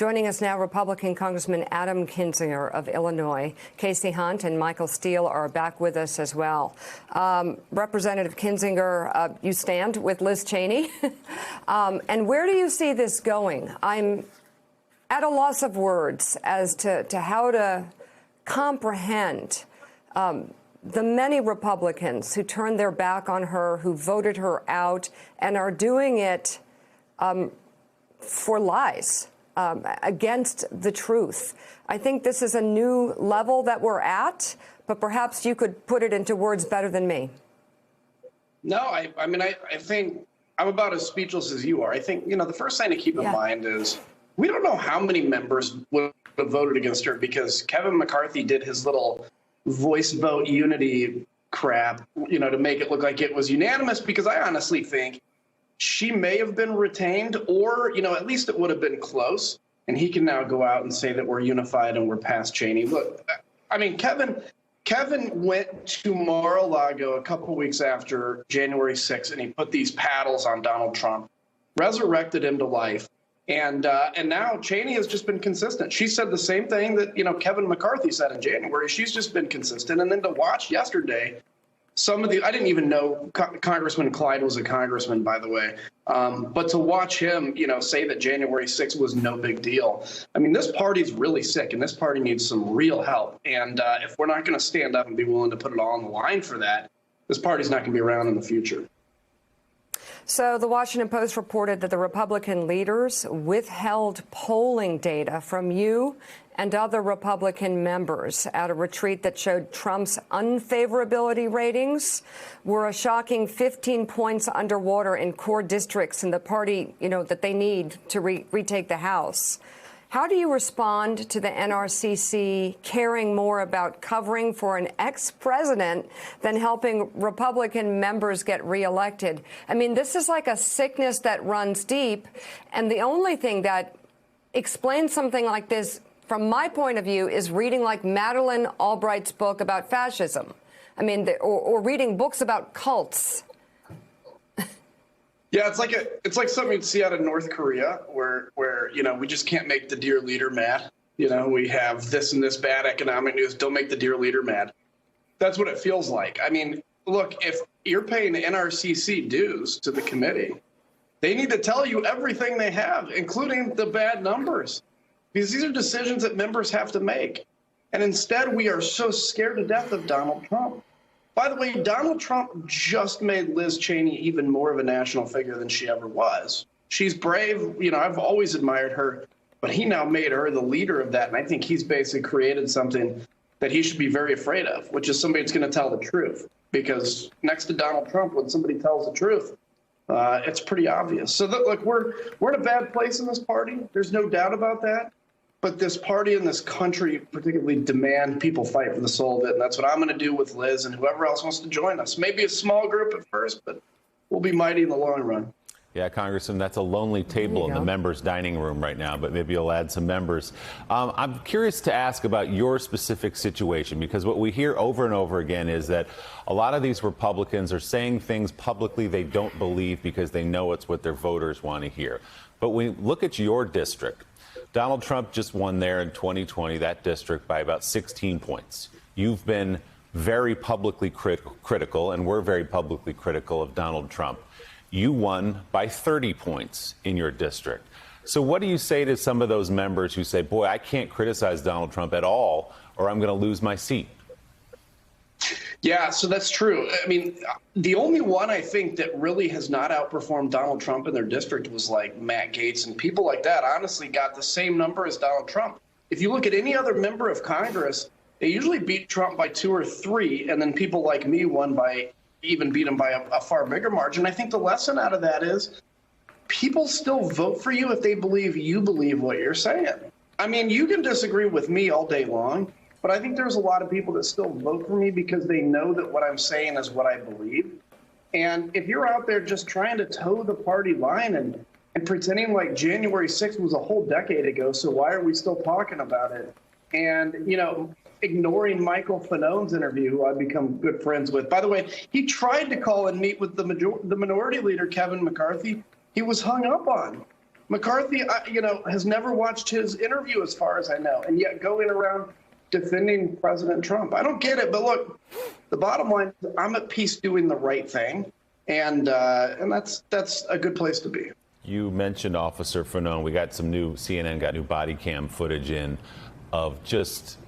Joining us now, Republican Congressman Adam Kinzinger of Illinois. Kasie Hunt and Michael Steele are back with us as well. Representative Kinzinger, you stand with Liz Cheney. And where do you see this going? I'm at a loss of words as to how to comprehend the many Republicans who turned their back on her, who voted her out, and are doing it for lies. Against the truth. I think this is a new level that we're at, but perhaps you could put it into words better than me. No, I think I'm about as speechless as you are. I think, the first thing to keep in mind is we don't know how many members would have voted against her because Kevin McCarthy did his little voice vote unity crap, to make it look like it was unanimous, because I honestly think she may have been retained, or, at least it would have been close. And he can now go out and say that we're unified and we're past Cheney. Look, Kevin went to Mar-a-Lago a couple weeks after January 6th, and he put these paddles on Donald Trump, resurrected him to life. And now Cheney has just been consistent. She said the same thing that, Kevin McCarthy said in January. She's just been consistent. And then to watch yesterday, I didn't even know Congressman Clyde was a congressman, by the way. But to watch him, say that January 6th was no big deal. This party's really sick, and this party needs some real help. And if we're not going to stand up and be willing to put it all on the line for that, this party's not going to be around in the future. So the Washington Post reported that the Republican leaders withheld polling data from you and other Republican members at a retreat that showed Trump's unfavorability ratings were a shocking 15 points underwater in core districts in the party, that they need to retake the House. How do you respond to the NRCC caring more about covering for an ex-president than helping Republican members get reelected? This is like a sickness that runs deep. And the only thing that explains something like this, from my point of view, is reading like Madeleine Albright's book about fascism. Or reading books about cults. Yeah, it's like something you'd see out of North Korea where we just can't make the dear leader mad. We have this and this bad economic news. Don't make the dear leader mad. That's what it feels like. Look, if you're paying the NRCC dues to the committee, they need to tell you everything they have, including the bad numbers, because these are decisions that members have to make. And instead, we are so scared to death of Donald Trump. By the way, Donald Trump just made Liz Cheney even more of a national figure than she ever was. She's brave. I've always admired her, but he now made her the leader of that. And I think he's basically created something that he should be very afraid of, which is somebody that's going to tell the truth. Because next to Donald Trump, when somebody tells the truth, it's pretty obvious. So look, we're in a bad place in this party. There's no doubt about that. But this party and this country particularly demand people fight for the soul of it. And that's what I'm going to do with Liz and whoever else wants to join us. Maybe a small group at first, but we'll be mighty in the long run. Yeah, Congressman, that's a lonely table in the members' dining room right now, but maybe you'll add some members. I'm curious to ask about your specific situation, because what we hear over and over again is that a lot of these Republicans are saying things publicly they don't believe because they know it's what their voters want to hear. But when we look at your district, Donald Trump just won there in 2020, that district, by about 16 points. You've been very publicly critical, and we're very publicly critical of Donald Trump. You won by 30 points in your district. So what do you say to some of those members who say, boy, I can't criticize Donald Trump at all, or I'm going to lose my seat? Yeah, so that's true. The only one I think that really has not outperformed Donald Trump in their district was like Matt Gaetz, and people like that honestly got the same number as Donald Trump. If you look at any other member of Congress, they usually beat Trump by 2 or 3, and then people like me beat him by a far bigger margin. I think the lesson out of that is people still vote for you if they believe you believe what you're saying. You can disagree with me all day long, but I think there's a lot of people that still vote for me because they know that what I'm saying is what I believe. And if you're out there just trying to toe the party line and pretending like January 6th was a whole decade ago, so why are we still talking about it? And, ignoring Michael Fanone's interview, who I've become good friends with. By the way, he tried to call and meet with the minority leader, Kevin McCarthy. He was hung up on. McCarthy, has never watched his interview as far as I know, and yet going around defending President Trump. I don't get it, but look, the bottom line is I'm at peace doing the right thing, and that's a good place to be. You mentioned Officer Fanone. We got CNN got new body cam footage in of just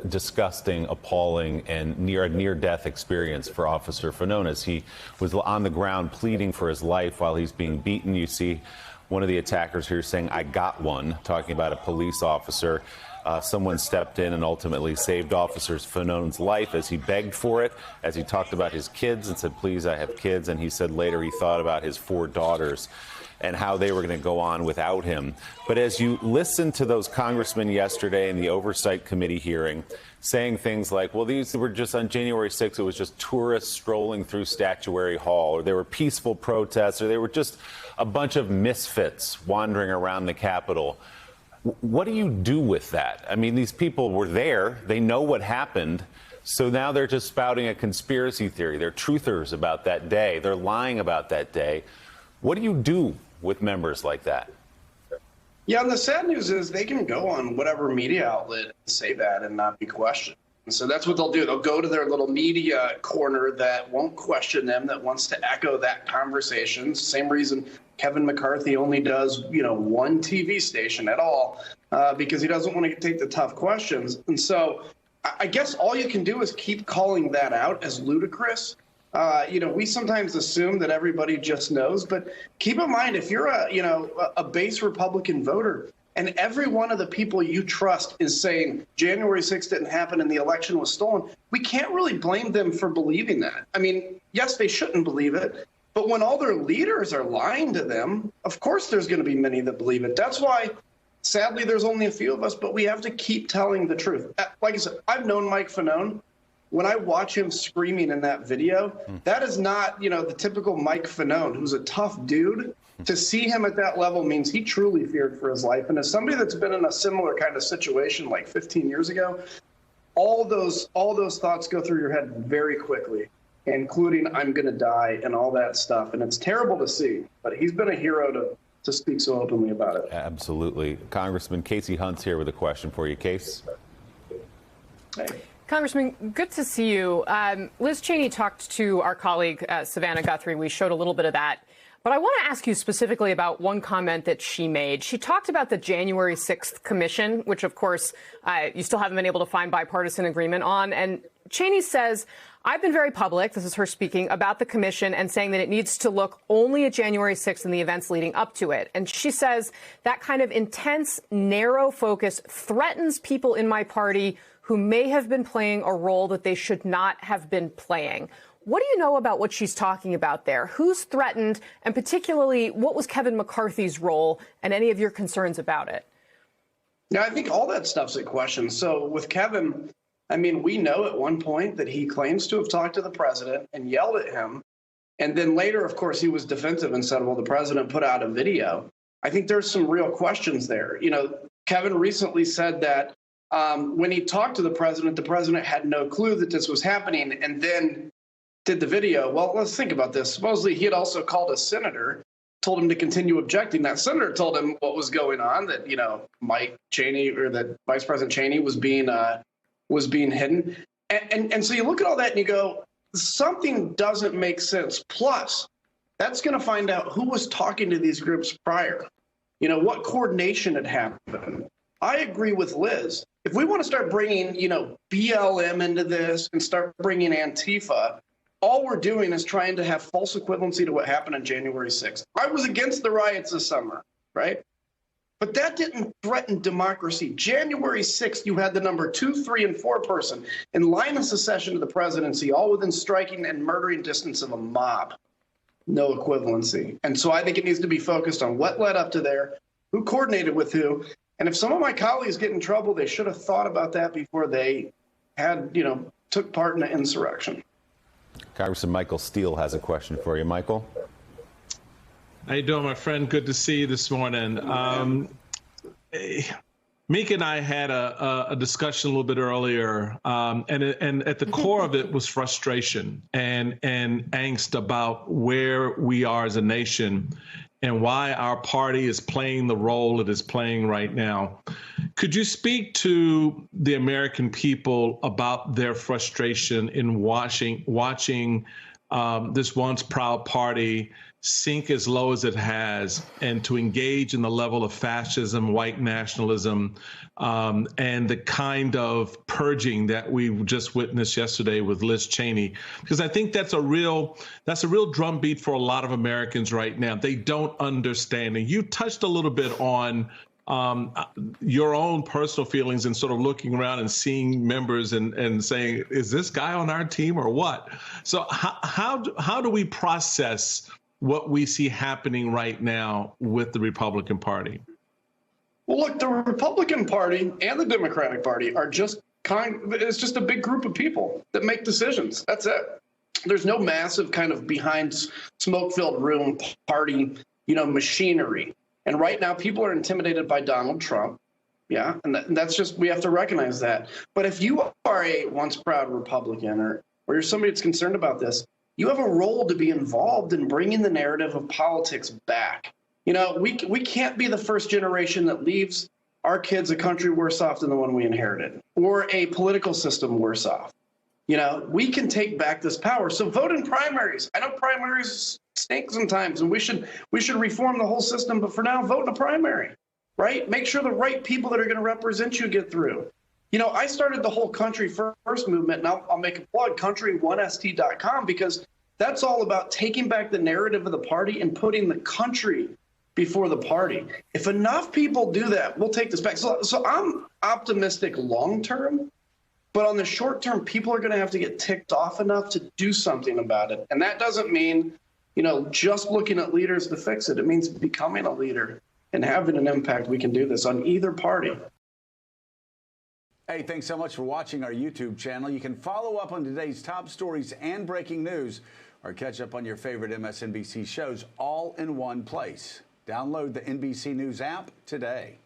disgusting, appalling, and near-death experience for Officer Fanone as he was on the ground pleading for his life while he's being beaten. You see one of the attackers here saying, "I got one," talking about a police officer. Someone stepped in and ultimately saved Officer Fanone's life as he begged for it, as he talked about his kids and said, "Please, I have kids." And he said later he thought about his 4 daughters and how they were going to go on without him. But as you listen to those congressmen yesterday in the Oversight Committee hearing saying things like, well, these were just on January 6th, it was just tourists strolling through Statuary Hall, or they were peaceful protests, or they were just a bunch of misfits wandering around the Capitol. What do you do with that? I mean, these people were there. They know what happened. So now they're just spouting a conspiracy theory. They're truthers about that day. They're lying about that day. What do you do with members like that? Yeah, and the sad news is they can go on whatever media outlet and say that and not be questioned. And so that's what they'll do. They'll go to their little media corner that won't question them, that wants to echo that conversation. Same reason Kevin McCarthy only does, one TV station at all, because he doesn't want to take the tough questions. And so I guess all you can do is keep calling that out as ludicrous. We sometimes assume that everybody just knows, but keep in mind, if you're a base Republican voter and every one of the people you trust is saying January 6th didn't happen and the election was stolen, we can't really blame them for believing that. I mean, yes, they shouldn't believe it, but when all their leaders are lying to them, of course there's going to be many that believe it. That's why, sadly, there's only a few of us, but we have to keep telling the truth. Like I said, I've known Mike Fanone. When I watch him screaming in that video, that is not, the typical Mike Fanone, who's a tough dude. To see him at that level means he truly feared for his life. And as somebody that's been in a similar kind of situation like 15 years ago, all those thoughts go through your head very quickly, including I'm going to die and all that stuff. And it's terrible to see, but he's been a hero to speak so openly about it. Absolutely. Congressman Kasie Hunt's here with a question for you. Case. Hey. Congressman, good to see you. Liz Cheney talked to our colleague, Savannah Guthrie. We showed a little bit of that. But I want to ask you specifically about one comment that she made. She talked about the January 6th commission, which, of course, you still haven't been able to find bipartisan agreement on. And Cheney says, I've been very public, this is her speaking, about the commission and saying that it needs to look only at January 6th and the events leading up to it. And she says that kind of intense, narrow focus threatens people in my party who may have been playing a role that they should not have been playing. What do you know about what she's talking about there? Who's threatened? And particularly, what was Kevin McCarthy's role and any of your concerns about it? Yeah, I think all that stuff's a question. So with Kevin, I mean, we know at one point that he claims to have talked to the president and yelled at him. And then later, of course, he was defensive and said, well, the president put out a video. I think there's some real questions there. Kevin recently said that when he talked to the president had no clue that this was happening and then did the video. Well, let's think about this. Supposedly he had also called a senator, told him to continue objecting. That senator told him what was going on, that, Mike Cheney or that Vice President Cheney was being hidden. And so you look at all that and you go, something doesn't make sense. Plus, that's going to find out who was talking to these groups prior. What coordination had happened. I agree with Liz. If we want to start bringing, BLM into this and start bringing Antifa, all we're doing is trying to have false equivalency to what happened on January 6th. I was against the riots this summer, right? But that didn't threaten democracy. January 6th, you had the number 2, 3, and 4 person in line of secession to the presidency, all within striking and murdering distance of a mob. No equivalency. And so I think it needs to be focused on what led up to there, who coordinated with who. And if some of my colleagues get in trouble, they should have thought about that before they had, took part in an insurrection. Congressman Michael Steele has a question for you. Michael? How you doing, my friend? Good to see you this morning. Meek and I had a discussion a little bit earlier, and at the core of it was frustration and angst about where we are as a nation and why our party is playing the role it is playing right now. Could you speak to the American people about their frustration in watching this once proud party sink as low as it has, and to engage in the level of fascism, white nationalism, and the kind of purging that we just witnessed yesterday with Liz Cheney? Because I think that's a real drumbeat for a lot of Americans right now. They don't understand. And you touched a little bit on your own personal feelings and sort of looking around and seeing members and saying, is this guy on our team or what? So how do we process what we see happening right now with the Republican Party? Well, look, the Republican Party and the Democratic Party are it's just a big group of people that make decisions. That's it. There's no massive kind of behind smoke-filled room party, machinery. And right now, people are intimidated by Donald Trump. Yeah, and that's just, we have to recognize that. But if you are a once proud Republican or you're somebody that's concerned about this, you have a role to be involved in bringing the narrative of politics back. We can't be the first generation that leaves our kids a country worse off than the one we inherited, or a political system worse off. We can take back this power. So vote in primaries. I know primaries stink sometimes, and we should reform the whole system. But for now, vote in a primary, right? Make sure the right people that are going to represent you get through. I started the whole Country First movement, and I'll make a plug, country1st.com, because that's all about taking back the narrative of the party and putting the country before the party. If enough people do that, we'll take this back. So I'm optimistic long term, but on the short term, people are going to have to get ticked off enough to do something about it. And that doesn't mean, just looking at leaders to fix it. It means becoming a leader and having an impact. We can do this on either party. Hey, thanks so much for watching our YouTube channel. You can follow up on today's top stories and breaking news, or catch up on your favorite MSNBC shows all in one place. Download the NBC News app today.